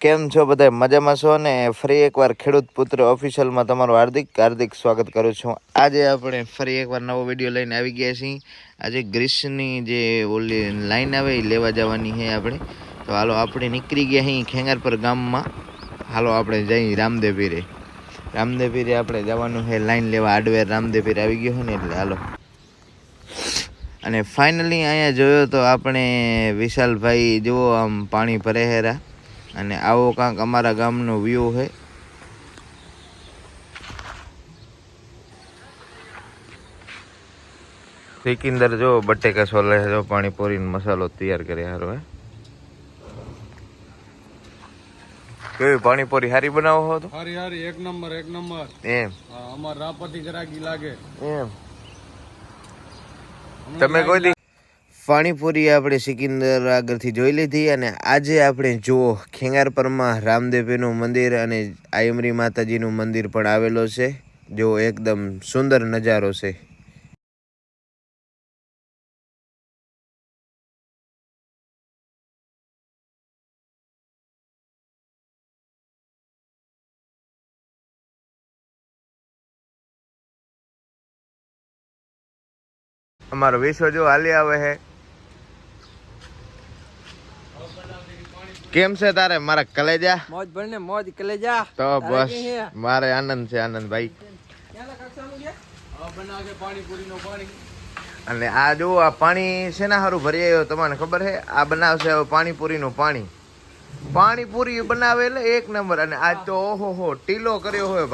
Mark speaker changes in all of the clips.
Speaker 1: કેમ છો બધા મજામાં છો ને? ફરી એકવાર ખેડૂત પુત્ર ઓફિશિયલમાં તમારું હાર્દિક સ્વાગત કરું છું. આજે આપણે ફરી એકવાર નવો વિડીયો લઈને આવી ગયા છીએ. આજે ગ્રીસની જે ઓલી લાઈન આવે એ લેવા જવાની છે આપણે. તો હાલો આપણે નીકળી ગયા અહીં ખેંગારપર ગામમાં. હાલો આપણે જઈ રામદેવપીરે આપણે જવાનું છે લાઈન લેવા. હાર્ડવેર રામદેવપીર આવી ગયો છે ને એટલે હાલો. અને ફાઇનલી અહીંયા જોયો તો આપણે વિશાલભાઈ જુઓ આમ પાણી ભરે હેરા. અને આવો કાંક અમારા ગામનો વ્યૂ છે. સિકંદર જો બટેકા સોલે જો પાણીપુરીનો મસાલો તૈયાર કરે હારો હે. કેવી પાણીપુરી હારી બનાવો હો? તો
Speaker 2: હારી એક નંબર
Speaker 1: એમ
Speaker 2: અમાર રાપતી ગરાગી લાગે
Speaker 1: એમ. તમે કોઈ દી પાણીપુરી આપણે સિકંદર આગળથી જોઈ લીધી. અને આજે આપણે જુઓ ખેંગારપરમાં રામદેવપીરનું મંદિર અને આયમરી માતાજીનું મંદિર પણ આવેલો છે. જો એકદમ સુંદર નજારો છે. અમારો વિશ્વ જો હાલી આવે છે. કેમ છે તારે મારા કલેજા?
Speaker 3: મોજ ભરને મોજ કલેજા.
Speaker 1: તો બસ મારે આનંદ છે, આનંદ ભાઈ. અને આ જો આ પાણી શેના હારું ભરી આવ્યો તમને ખબર છે? આ બનાવશે પાણીપુરીનું પાણી. પાણીપુરી બનાવે એટલે એક નંબર. અને આજ તો ઓહો હો ટીલો કર્યો હોય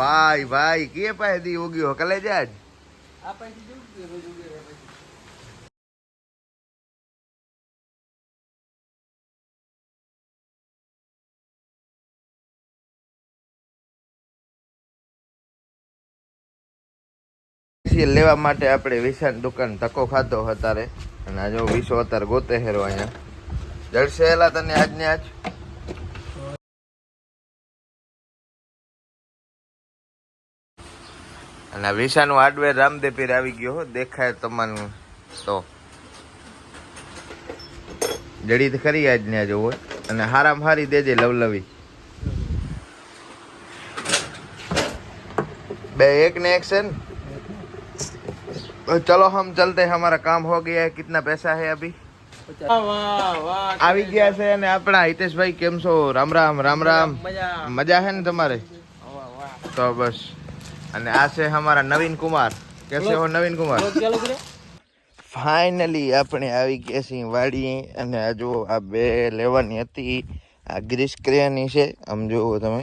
Speaker 1: ભાઈ કે પાસે દી ઉગ્યો કલેજા જ. લેવા માટે આપણે વિશાળ દુકાન ધક્કો ખાધો અત્યારે. અને આ જો વિશો અત્યારે ગોતે હેરો અહીંયા જડશે એલા તને આજ ને આજ. અને વિશાનું હાર્ડવેર રામદેવપીર આવી ગયો દેખાય તમને તો જડી તો ખરી આજ ને આજ હોય. અને હારામ હારી દેજે લવલવી બે એક ને એક છે. चलो हम चलते हैं, हमारा काम हो गया है. कितना पैसा है अभी? આવી ગયા છે. અને આપણા હિતેશભાઈ કેમ છો? રામ રામ રામ રામ. મજા है ને તમારે? તો બસ. અને આ છે हमारा नवीन कुमार. कैसे हो नवीन कुमार? ફાઇનલી આપણે આવી ગયા છીએ વાડીએ. અને આ જો આ બે લેવાની હતી. આ ગ્રીસ ક્રિયાની છે આમ જુઓ તમે.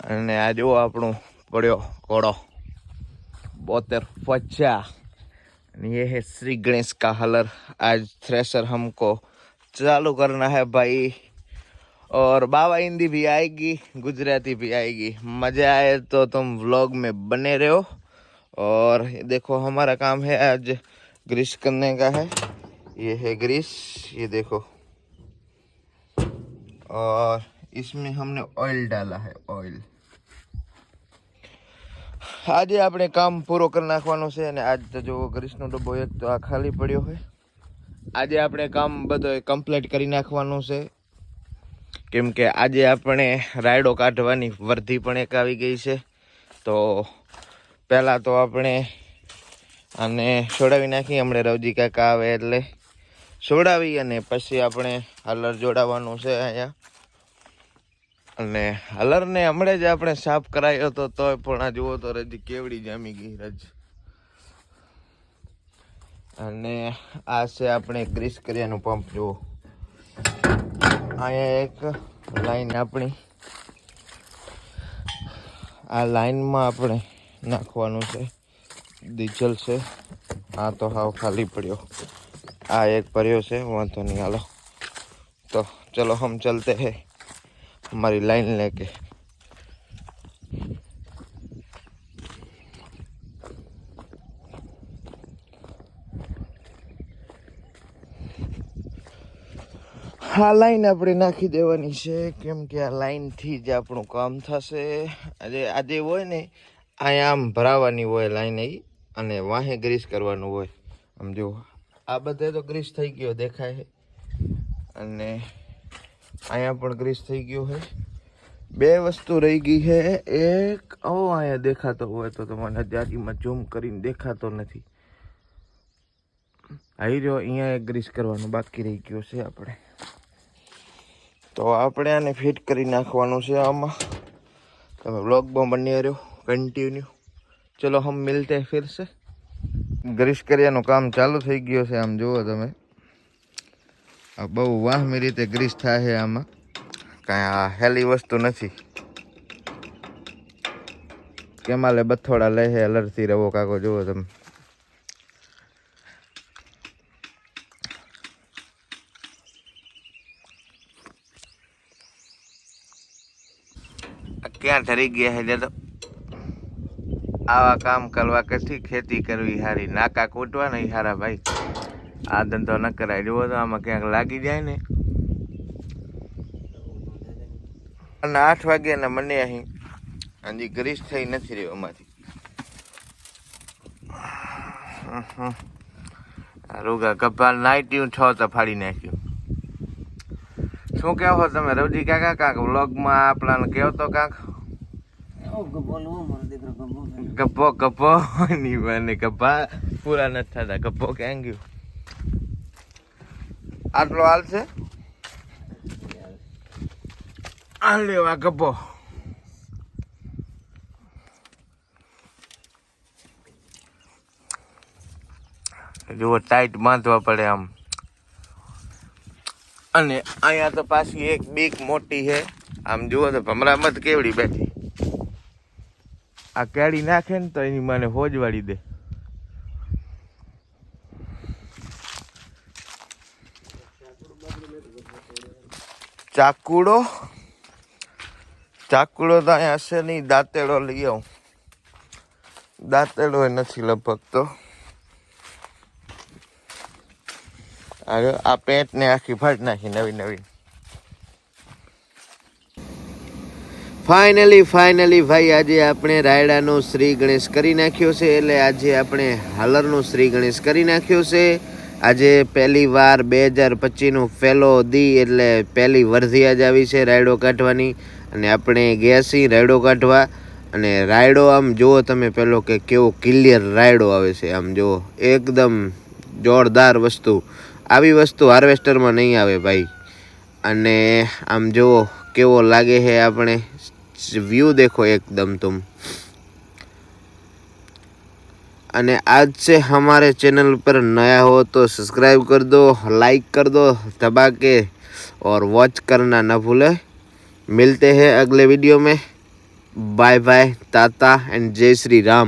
Speaker 1: અને આ જો આપણું પડ્યો કોડો 7250. ये है श्री गणेश का हलर. आज थ्रेसर हमको चालू करना है भाई. और बाबा हिंदी भी आएगी, गुजराती भी आएगी. मजा आए तो तुम व्लॉग में बने रहो. और देखो हमारा काम है आज ग्रीस करने का है. ये है ग्रीस, ये देखो. और इसमें हमने ऑयल डाला है, ऑयल. આજે આપણે કામ પૂરો કરી નાખવાનું છે. અને આજ તો જો ગ્રીસનો ડબ્બો એક તો આ ખાલી પડ્યો છે. આજે આપણે કામ બધો કમ્પ્લીટ કરી નાખવાનું છે. કેમ કે આજે આપણે રાયડો કાઢવાની વર્ધી પણ એક આવી ગઈ છે. તો પહેલાં તો આપણે આને છોડાવી નાખી. હમણાં રવજી કાકા આવે એટલે છોડાવી અને પછી આપણે હલર જોડાવવાનું છે અહીંયા. અને હલરને હમણાં જ આપણે સાફ કરાયો હતો તોય પણ આ જુઓ તો રજી કેવડી જામી ગઈ રજ. અને આ છે આપણે ગ્રીસ કર્યાનું પંપ જુઓ. અહીંયા એક લાઈન આપણી આ લાઈનમાં આપણે નાખવાનું છે ડીઝલ છે. આ તો હાવ ખાલી પડ્યો. આ એક ભર્યો છે, વાંધો નહીં હાલો. તો ચલો હમ ચલતે હે हमारी लाइन लेके. આ લાઈન આપણે નાખી દેવાની છે. કેમ કે આ લાઈનથી જ આપણું કામ થશે. આજે હોય ને અહીંયા આમ ભરાવાની હોય લાઈન એ. અને વાહે ગ્રીસ કરવાનું હોય. આમ જુઓ આ બધે તો ગ્રીસ થઈ ગયો દેખાય. અને અહીંયા પણ ગ્રીસ થઈ ગયો છે. બે વસ્તુ રહી ગઈ છે. એક અહીંયા દેખાતો હોય તો મને જારીમાં ઝૂમ કરીને દેખાતો નથી. આવી રહ્યો. અહીંયા એક ગ્રીસ કરવાનું બાકી રહી ગયો છે આપણે. તો આપણે આને ફિટ કરી નાખવાનું છે આમાં. તમે વ્લોગમાં બની રહ્યો કન્ટિન્યુ. ચલો હમ મિલતે ફિર સે. ગ્રીસ કર્યાનું કામ ચાલુ થઈ ગયો છે. આમ જુઓ તમે, આ બહુ વાહમી રીતે ગ્રીસ થાય છે. આમાં કાંઈ આ હેલી વસ્તુ નથી. કેમાલે બથોડા લે છે અલરથી રવો કાકો જુઓ તમે. ક્યાં ઠરી ગયા છે તો આવા કામ કરવા કથી ખેતી કરવી હારી. નાકા કૂટવા નહીં હારા ભાઈ. આ ધંધો ન કરાય. જુઓ તો આમાં ક્યાંક લાગી જાય ને. અને 8 વાગ્યા ને મને અહીં હજી ગ્રીસ થઈ નથી રહ્યો એમાંથી. રોગા કપાલ નાઈટ્યું 6 તો ફાડી નાખ્યું. શું કહેવો તમે રવજી કાકા? કાંક વ્લોગમાં આપણાને કહો તો કાંક. ગપ્પો ગપ્પો ની બને ગપ્પા પૂરા નથી થતા. ગપ્પો ક્યાં ગયું? આટલો હાલ છે. આ લેવા ગપ્પો. જુઓ ટાઈટ બાંધવા પડે આમ. અને અહીંયા તો પાછી એક બીક મોટી છે. આમ જુઓ તો ભમરામત કેવડી બેઠી. આ કેળી નાખે ને તો એની મને હોજવાડી દે. ચાકુડો તો અહીંયા હશે નહીં. દાંતેડો લઈ આવું. દાંતેડો એ નથી લગભગ તો. આ પેન્ટ ને આખી ફાટ નાખી નવી. ફાઇનલી ભાઈ આજે આપણે રાયડાનો શ્રી ગણેશ કરી નાખ્યો છે. એટલે આજે આપણે હાલરનો શ્રી ગણેશ કરી નાખ્યો છે. આજે પહેલી વાર 2025નું પહેલો દી એટલે પહેલી વર્ધી આજ આવી છે રાયડો કાઢવાની. અને આપણે ગયા છીએ રાયડો કાઢવા. અને રાયડો આમ જુઓ તમે પેલો કે કેવો ક્લિયર રાયડો આવે છે. આમ જુઓ એકદમ જોરદાર વસ્તુ. આવી વસ્તુ હાર્વેસ્ટરમાં નહીં આવે ભાઈ. અને આમ જુઓ કેવો લાગે છે. આપણે વ્યૂ देखो एकदम तुम. અને आज से हमारे चैनल पर नया हो तो सब्सक्राइब कर दो, लाइक कर दो दबा के और वॉच करना ना भूले. मिलते हैं अगले वीडियो में. बाय बाय, टाटा एंड जय श्री राम.